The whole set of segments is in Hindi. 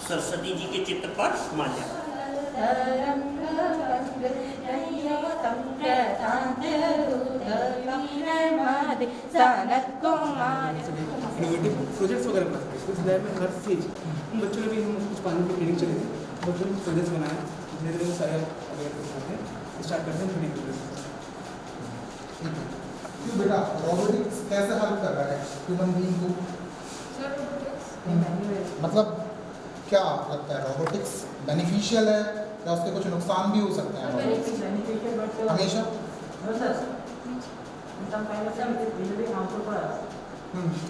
सरस्वती जी के चित्र पर माल्या। इनोवेटिव प्रोजेक्ट्स वगैरह बना सकते हैं। इस लैब में हर चीज़ उन बच्चों ने भी हम कुछ पानी की ट्रेनिंग चली थी, बच्चों ने प्रोजेक्ट्स बनाया, धीरे धीरे सारे अवेयर करते हैं, स्टार्ट करते हैं ट्रेनिंग प्रोजेक्ट। क्यों बेटा रोबोटिक्स कैसे हेल्प कर रहा है ह्यूमन बीइंग को? मतलब क्या लगता है रोबोटिक्स बेनिफिशियल है या उसके कुछ नुकसान भी हो सकते हैं? हमेशा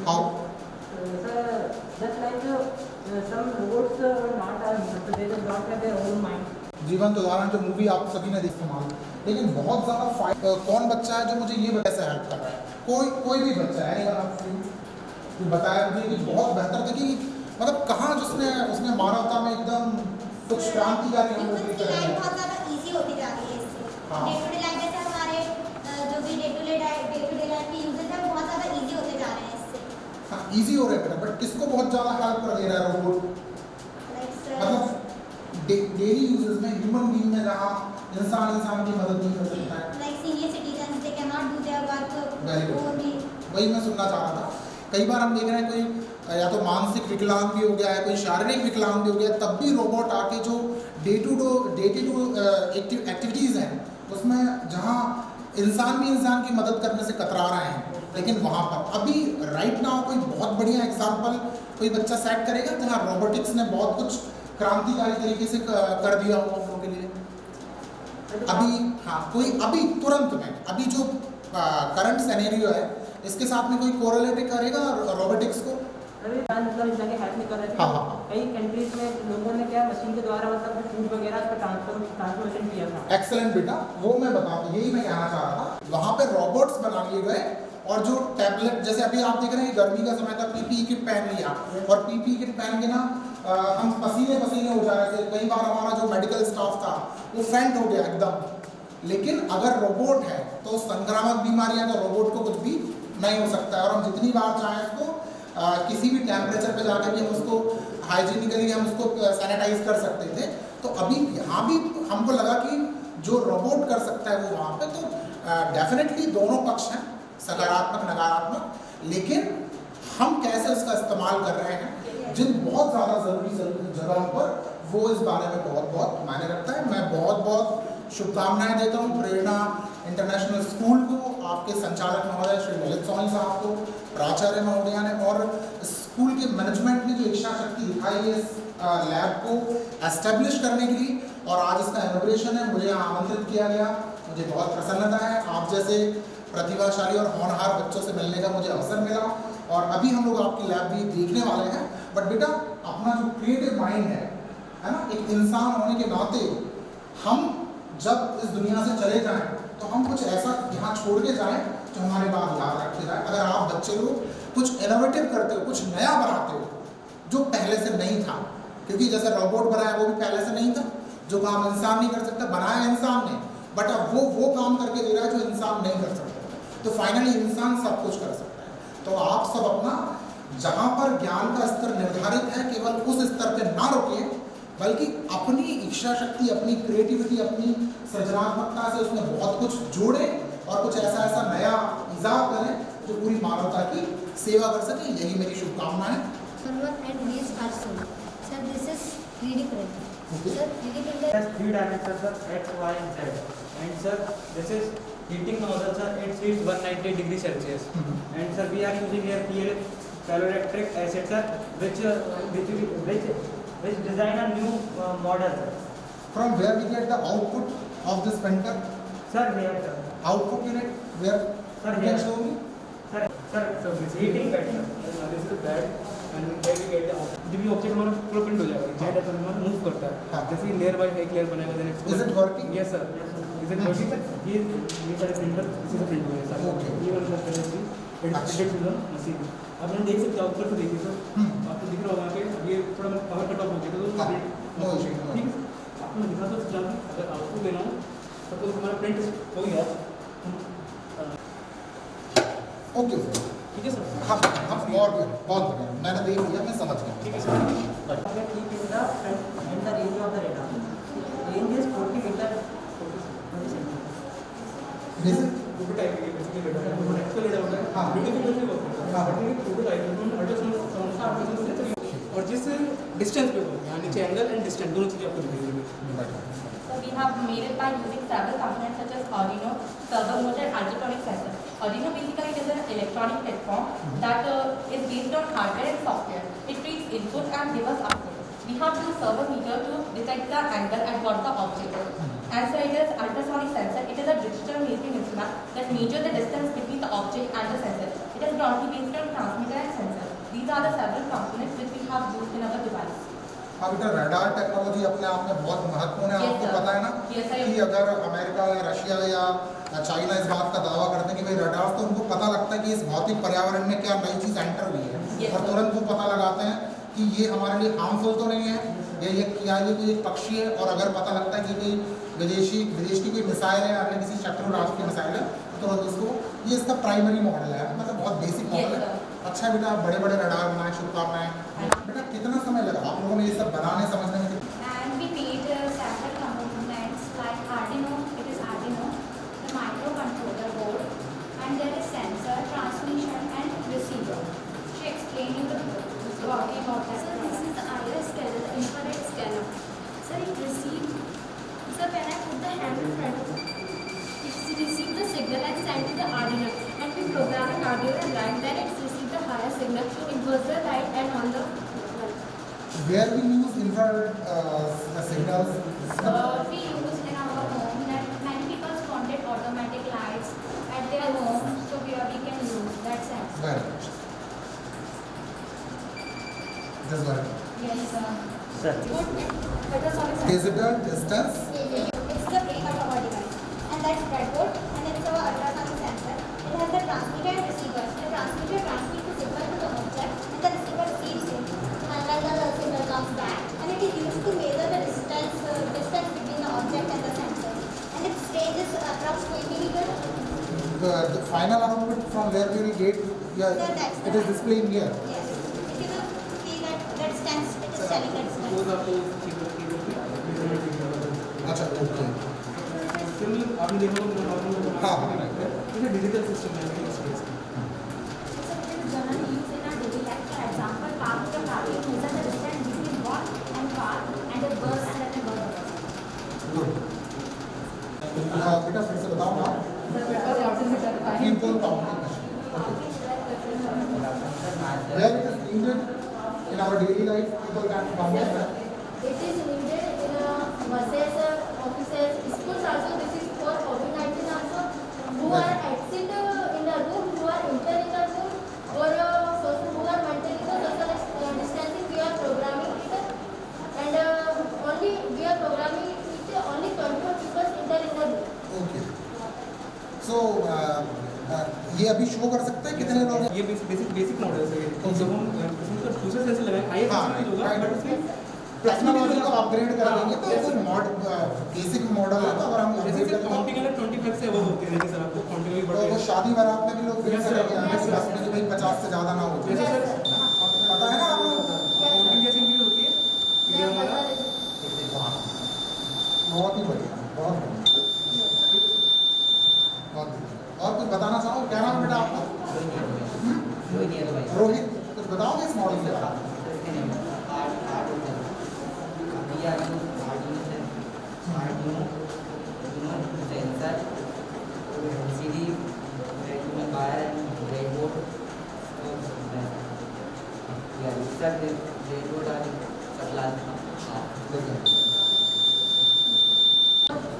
हाउ जीवंत उदाहरण जो मूवी आप सभी ने इस्तेमाल, लेकिन बहुत ज़्यादा कौन बच्चा है जो मुझे ये कैसे हेल्प कर रहा है? कोई भी बच्चा है नहीं बताया मुझे कि बहुत बेहतर था कि मतलब कहाँ उसने मानवता में एकदम कुछ क्रांतिकारी बहुत ज़्यादा इजी होती जा रही है इससे। हाँ। डे टू डे लाइफ जैसे हमारे जो भी डे टू डे लाइफ के यूजेस हैं बहुत ज़्यादा इजी होते जा रहे हैं इससे। हाँ इजी हो रहा है बेटा, बट किसको बहुत ज़्यादा हेल्प कर दे रहा है रोबोट? मतलब डेली यूजेस में ह्यूमन बीइंग में जहाँ इंसान की मदद नहीं कर सकता है, like senior citizen they can not do their work. Very good, वही मैं सुनना चाह रहा था। कई बार हम देख रहे हैं कोई या तो मानसिक विकलांग भी हो गया है, कोई शारीरिक विकलांग भी हो गया, तब भी रोबोट आके जो डे टू एक्टिविटीज़ हैं उसमें जहाँ इंसान भी इंसान की मदद करने से कतरा रहे हैं, लेकिन वहाँ पर अभी राइट नाउ कोई बहुत बढ़िया एग्जाम्पल कोई बच्चा सेट करेगा जहाँ रोबोटिक्स ने बहुत कुछ क्रांतिकारी तरीके से कर दिया हो हम लोगों के लिए अभी? हाँ कोई अभी तुरंत में अभी जो करंट सिनेरियो है इसके साथ में कोई कोरिलेट करेगा रोबोटिक्स को? मतलब इस जगह हेल्प नहीं कर रहे थे। हाँ। कई कंट्रीज में लोगों ने क्या मशीन के द्वारा मतलब फूड वगैरह का ट्रांसफॉर्मेशन किया था। एक्सेलेंट बेटा, वो मैं यही मैं कहना चाह रहा था। वहाँ पे रोबोट्स बना लिए गए और जो टैबलेट जैसे अभी आप देख रहे हैं गर्मी का समय था, पीपीई किट पहन लिया और पीपीई किट पहन के ना हम पसीने हो जा रहे थे। कई बार हमारा जो मेडिकल स्टाफ था वो फेंट हो गया एकदम। लेकिन अगर रोबोट है तो संक्रामक बीमारियां तो रोबोट को कुछ भी नहीं हो सकता है और हम जितनी बार चाहें उसको किसी भी टेम्परेचर पे जाकर भी हम उसको हाइजीनिकली हम उसको सैनिटाइज कर सकते थे। तो अभी यहाँ भी हमको लगा कि जो रोबोट कर सकता है वो वहाँ पे, तो डेफिनेटली दोनों पक्ष हैं, सकारात्मक नकारात्मक, लेकिन हम कैसे उसका इस्तेमाल कर रहे हैं जिन बहुत ज़्यादा ज़रूरी जगहों पर, वो इस बारे में बहुत मायने रखता है। मैं बहुत शुभकामनाएं देता हूँ प्रेरणा इंटरनेशनल स्कूल को, आपके संचालक महोदय श्री ललित सोनी साहब को, प्राचार्य महोदया ने और स्कूल के मैनेजमेंट ने जो इच्छा शक्ति दिखाई है इस लैब को एस्टेब्लिश करने के लिए, और आज इसका इनॉग्रेशन है, मुझे यहाँ आमंत्रित किया गया, मुझे बहुत प्रसन्नता है। आप जैसे प्रतिभाशाली और होनहार बच्चों से मिलने का मुझे अवसर मिला और अभी हम लोग आपकी लैब भी देखने वाले हैं। बट बेटा अपना जो क्रिएटिव माइंड है ना, एक इंसान होने के नाते हम जब इस दुनिया से चले जाएं तो हम कुछ ऐसा यहाँ छोड़ के जाएं जो हमारे बाद याद रखे जाए। अगर आप बच्चे लोग कुछ इनोवेटिव करते हो, कुछ नया बनाते हो जो पहले से नहीं था, क्योंकि जैसे रोबोट बनाया वो भी पहले से नहीं था, जो काम इंसान नहीं कर सकता बनाया इंसान ने, बट अब वो काम करके दे रहा है जो इंसान नहीं कर सकता। तो फाइनली इंसान सब कुछ कर सकता है। तो आप सब अपना जहाँ पर ज्ञान का स्तर निर्धारित है केवल उस स्तर पे ना रुकिए, बल्कि अपनी इच्छा शक्ति, अपनी क्रिएटिविटी, अपनी सृजनात्मकता से उसमें बहुत कुछ जोड़ें और कुछ ऐसा नया इजाफा करें जो पूरी मानवता की सेवा कर सके। यही मेरी शुभकामनाएं। Sir, this is 3D printer. Okay. Sir, 3D printer has 3 dimensions, sir, X, Y and Z. And sir, this is heating nozzle, sir, it heats 190 degrees Celsius. And sir, we are using here PL ferroelectric acid, sir, which design a new model, sir. From where we get the output of this printer? Sir, here, sir. Output unit where? Sir, You here. can show me. Sir, so this heating bed, sir. This is the bed. And here we get the जब ये ऑब्जेक्ट हमारा पूरा प्रिंट हो जाएगा, जेड एफ हमारा मूव करता है, जैसे ये लेयर बाय एक लेयर बनाएगा, then Is it working? Yes sir. Is it working sir? ये सारे प्रिंटर इसी से प्रिंट हुए हैं सर. Okay. ये वाला sir edited to the machine. आप लोग देख सकते हो, ऊपर से देखिए सर, आपको दिख रहा होगा कि ये थोड़ा पावर कट ऑफ हो गया तो नो इशू। ठीक है, आपको दिखा तो चला कि अगर आपको लेना हो तो हमारा प्रिंट हो गया। ओके ठीक है सर. हाँ बहुत बढ़िया, मैंने देख लिया, मैं समझ गया। ठीक है सर. सिर्फ डिस्टेंस पे बोलते हैं, नीचे एंगल एंड डिस्टेंस दोनों चीज़ें आपको दिखेंगी। So we have made it by using several components such as Arduino, servo motor, and ultrasonic sensor. Arduino basically is an electronic platform that is based on hardware and software. It reads input and gives output. We have used servo meter to detect the angle at what the object is. And so it is ultrasonic sensor. It is a digital measuring instrument that measures the distance between the object and the sensor. It is broadly based on transmitter and sensor. These are the several components which we have used in our device. अब बेटा रडार टेक्नोलॉजी अपने आप में बहुत महत्वपूर्ण है, आपको पता है ना कि अगर अमेरिका या रशिया या चाइना इस बात का दावा करते हैं कि भाई रडार, तो उनको पता लगता है कि इस भौतिक पर्यावरण में क्या नई चीज़ एंटर हुई है और तुरंत वो पता लगाते हैं कि ये हमारे लिए हार्मफुल तो नहीं है, ये कोई एक पक्षी है। और अगर पता लगता है कि कोई विदेश की कोई मिसाइल है, अन्य किसी शत्रु राष्ट्र की मिसाइल है, तो तुरंत उसको, ये इसका प्राइमरी मॉडल है, मतलब बहुत बेसिक मॉडल है। अच्छा बेटा, आप बड़े बड़े रडार बनाए, शुभकामनाएं। बेटा कितना समय लगा आप लोगों ने ये सब बनाने समझने में? And we made several components like Arduino. It is Arduino, the microcontroller board, and there is sensor, transmission, and receiver. She explained you the working about that. So this is the IR scanner, the infrared scanner. So it receives. So when I put the hand in front of it, it receives the signal and send to the Arduino. And we program an Arduino line, then it receives the higher signal to inverse the light and on the light. Where we use infrared signals? We use in our home that many people wanted automatic lights at their home, so we can use that sensor. Very much. This one. Yes, sir. Sir Ultrasonic sensor. Digital distance. It's the brain of our device, and that's breadboard, and it's our ultrasonic sensor. It has the transmitter and receiver. The transmitter transmits the signal to the object, and the receiver receives it. And then the signal comes back, and it is used to measure the distance between the object and the sensor. And its range is approximately The final output from where we will get, it is displaying here. yes. If you will see that distance, it is telling that distance. वो आपको अच्छा, ओके। सिमिलर आपने देखा होगा हाँ, ये डिजिटल सिस्टम है इस केस में। So it is generally used in our daily life. For example, car with a car, you measure the distance between one and car, and the bus and then the bus. Good. बेटा फिर से बताओ ना। People counting machine. Where it is needed in our daily life, people can count it. It is needed in buses, offices, schools also. This is for COVID-19 also. Who are absent in the room, who are entering the room, or who are maintaining the social distancing, we are programming it. And only we are programming it, only 24 people enter in the room. Okay. So ये अभी शो कर सकते हैं कितने लोग हैं? ये बेसिक मॉडल है सर। तो जब हम इसमें तो दूसरे सेंसर लगाएं, हाई एफिशिएंसी होगा, बट उसमें टेक्नोलॉजी को अपग्रेड कर देंगे तो वो बेसिक मॉडल है, तो अगर हम जैसे अपग्रेड सर करते हैं काउंटिंग अलग 25 से अबव होती है, जैसे सर आपको काउंटिंग भी तो बढ़ वो गई। शादी बारात में भी लोग फिर Yes, से sir. लगे हैं, बस में भाई 50 से ज़्यादा ना हो जाए। जैसे सर पता है ना आप लोगों को? काउंटिंग जैसे इंक्रीज होती है, ये हमारा बहुत ही बढ़िया, बहुत बढ़िया, बहुत बढ़िया। और कुछ बताना चाहो? क्या नाम बेटा आपका? रोहित, कुछ बताओगे इस मॉडल के बारे में?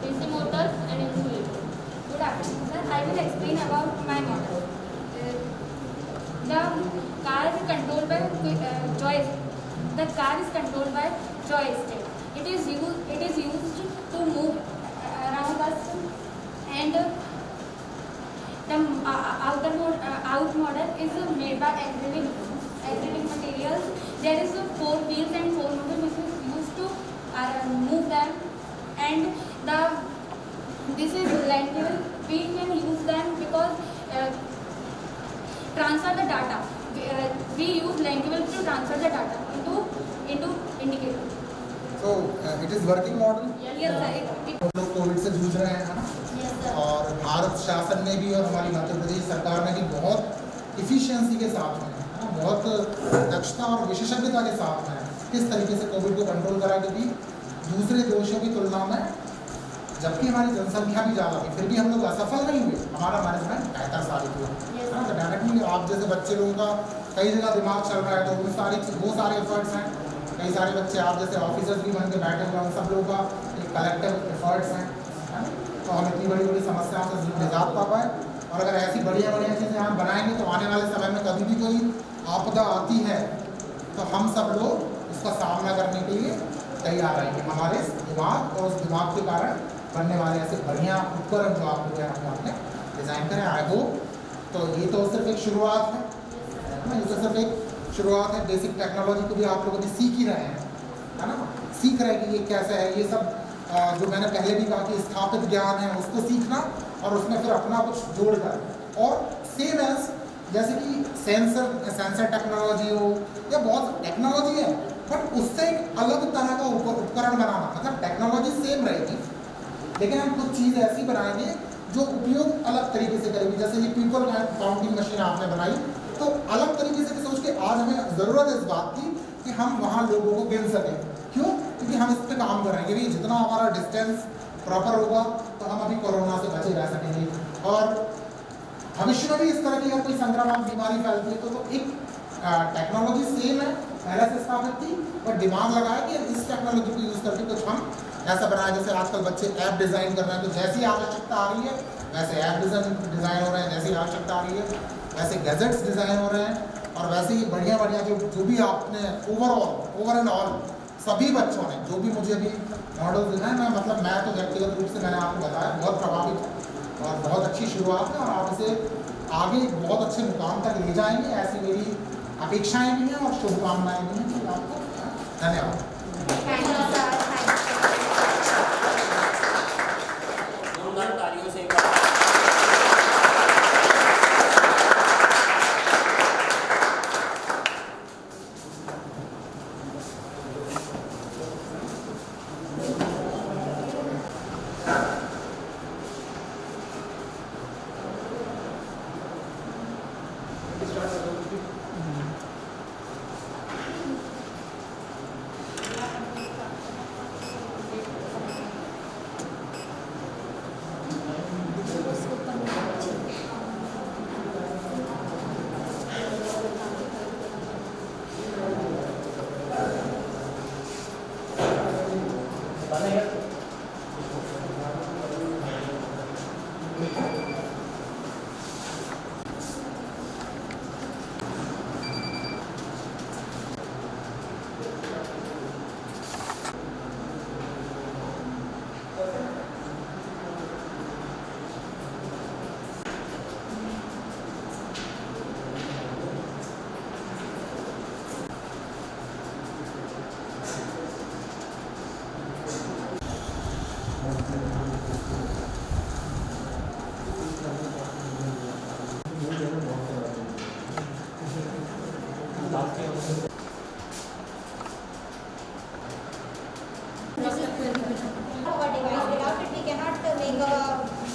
DC motors and insulator. Good afternoon, sir. I will explain about my model. The car is controlled by joystick. The car is controlled by joystick. It is used to move around us, and the out model is made by acrylic materials. There is 4 wheels and 4 motors which is used to move them, and this is lentille. We can use them because transfer the data. We use lentille to transfer the data into indicator. So it is working model. Yes, sir. हम लोग कोविड से जूझ रहे हैं, है ना? Yes, sir. और भारत शासन ने भी और हमारी मध्य प्रदेश सरकार ने भी बहुत इफिशिएंसी के साथ में, है ना, बहुत दक्षता और विशेषज्ञता के साथ में किस तरीके से कोविड को कंट्रोल करा, क्योंकि दूसरे देशों की तुलना में जबकि हमारी जनसंख्या भी ज़्यादा थी फिर भी हम लोग असफल नहीं हुए, हमारा मैनेजमेंट बेहतर साबित हुआ है ना। तो डायरेक्टली आप जैसे बच्चे लोगों का कई जगह दिमाग चल रहा है, तो वो सारे एफर्ट्स हैं। कई सारे बच्चे आप जैसे ऑफिसर्स भी बन के बैठे हुए हैं, उन सब लोगों का एक कलेक्टिव एफर्ट्स हैं, है ना। तो हम इतनी बड़ी बड़ी समस्याओं से निजात पा पाए, और अगर ऐसी बढ़िया बढ़िया चीज़ें हम बनाएंगे तो आने वाले समय में कभी भी कोई आपदा आती है तो हम सब लोग उसका सामना करने के लिए तैयार रहेंगे। हमारे दिमाग और उस दिमाग के कारण बनने वाले ऐसे बढ़िया उपकरण जो आप लोग अपने आपने डिज़ाइन करें, आई होप। तो ये तो सिर्फ एक शुरुआत है ना, ये तो सिर्फ एक शुरुआत है। बेसिक टेक्नोलॉजी को भी आप लोग अभी सीख ही रहे हैं, है ना, सीख रहे हैं कि ये कैसा है। ये सब जो मैंने पहले भी कहा कि स्थापित ज्ञान है उसको सीखना और उसमें फिर अपना कुछ जोड़कर, और सेम एज जैसे कि सेंसर टेक्नोलॉजी हो या बहुत टेक्नोलॉजी है, बट उससे एक अलग तरह का उपकरण बनाना, मतलब टेक्नोलॉजी सेम रहेगी लेकिन हम कुछ चीज़ ऐसी बनाएंगे जो उपयोग अलग तरीके से करेगी। जैसे ये पीपल काउंटिंग मशीन आपने बनाई, तो अलग तरीके से सोच के आज हमें ज़रूरत है इस बात की कि हम वहाँ लोगों को गिन सकें। क्यों? क्योंकि हम इस पर काम कर रहे हैं कि जितना हमारा डिस्टेंस प्रॉपर होगा तो हम अभी कोरोना से बचे रह सकेंगे, और भविष्य में भी इस तरह की अगर कोई संक्रामक बीमारी फैलती है तो एक टेक्नोलॉजी सेम है, पहले से स्थापित थी, और दिमाग लगाया कि इस टेक्नोलॉजी को यूज़ करके कुछ हम ऐसा बनाया। जैसे आजकल बच्चे ऐप डिज़ाइन कर रहे हैं, तो जैसी आवश्यकता आ रही है वैसे ऐप डिज़ाइन हो रहे हैं, जैसी आवश्यकता आ रही है वैसे गैजेट्स डिज़ाइन हो रहे हैं, और वैसे ही बढ़िया बढ़िया जो भी आपने ओवर एंड ऑल सभी बच्चों ने जो भी मुझे अभी मॉडल दिखाए, मैं तो व्यक्तिगत रूप से मैंने आपको बताया बहुत प्रभावित हूँ, और बहुत अच्छी शुरुआत है, और आप इसे आगे बहुत अच्छे मुकाम तक ले जाएंगे, ऐसी मेरी अपेक्षाएं भी हैं और शुभकामनाएं भी हैं। आपको धन्यवाद। जोरदार तालियों से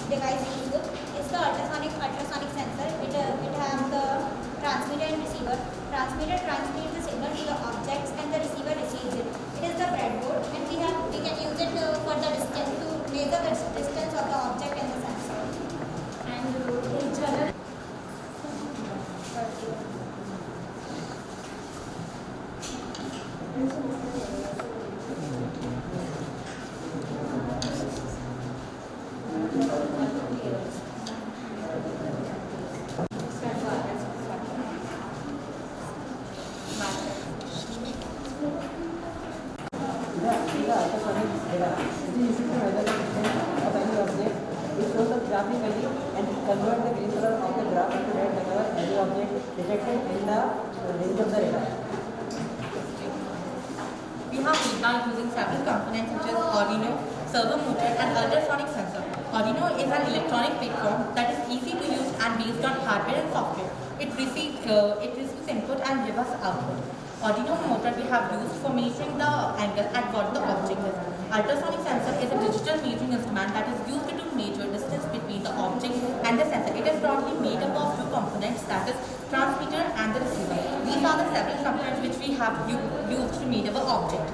device useful. It's the ultrasonic sensor. It has the transmitter and receiver. Transmitter transmits the signal to the objects and the receiver receives it. It is the breadboard, and we can use it for the distance to measure the distance of the object and the sensor. And in general. Graphically and convert the green color of the graph into red whenever any object detected in the range of the radar. We have now using several components such as Arduino, servo motor and ultrasonic sensor. Arduino is an electronic platform that is easy to use and based on hardware and software. It receives input and gives us output. Arduino motor we have used for measuring the angle at what the object is. Ultrasonic sensor is a digital measuring instrument that is used to measure distance between the object and the sensor. It is broadly made up of two components, that is transmitter and the receiver. These are the several components which we have used to meet our object.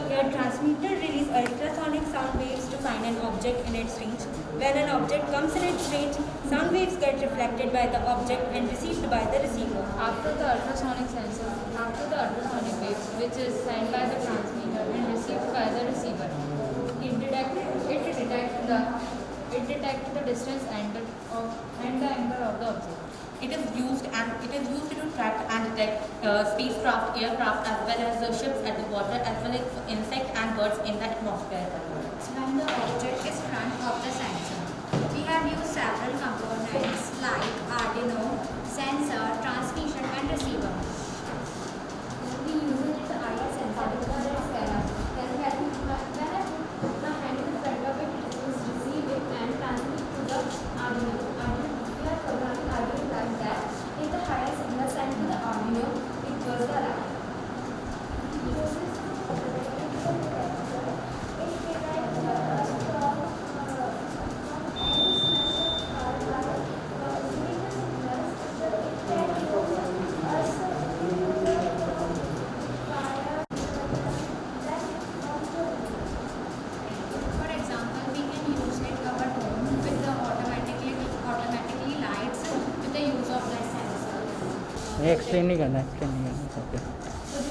Your transmitter releases ultrasonic sound waves to find an object in its range. When an object comes in its range, sound waves get reflected by the object and received by the receiver. After the ultrasonic waves, which is sent by the transmitter and received by the receiver, it detects the distance and the angle of the object. It is used to track and detect spacecraft, aircraft, as well as ships at the water, as well as insects and birds in the atmosphere. When the object is front of the sensor, we have used several components like Arduino, sensor, transmission and receiver. We use it IR sensor because it's scanner. When I put my hand in the front of it, it will receive it and transmit to the Arduino. We are programming Arduino like that. If the higher signal sent to the Arduino, it goes the alarm. For example, we can use it our home with the automatically lights with the use of the sensor. ये एक्सप्लेन नहीं करना ओके So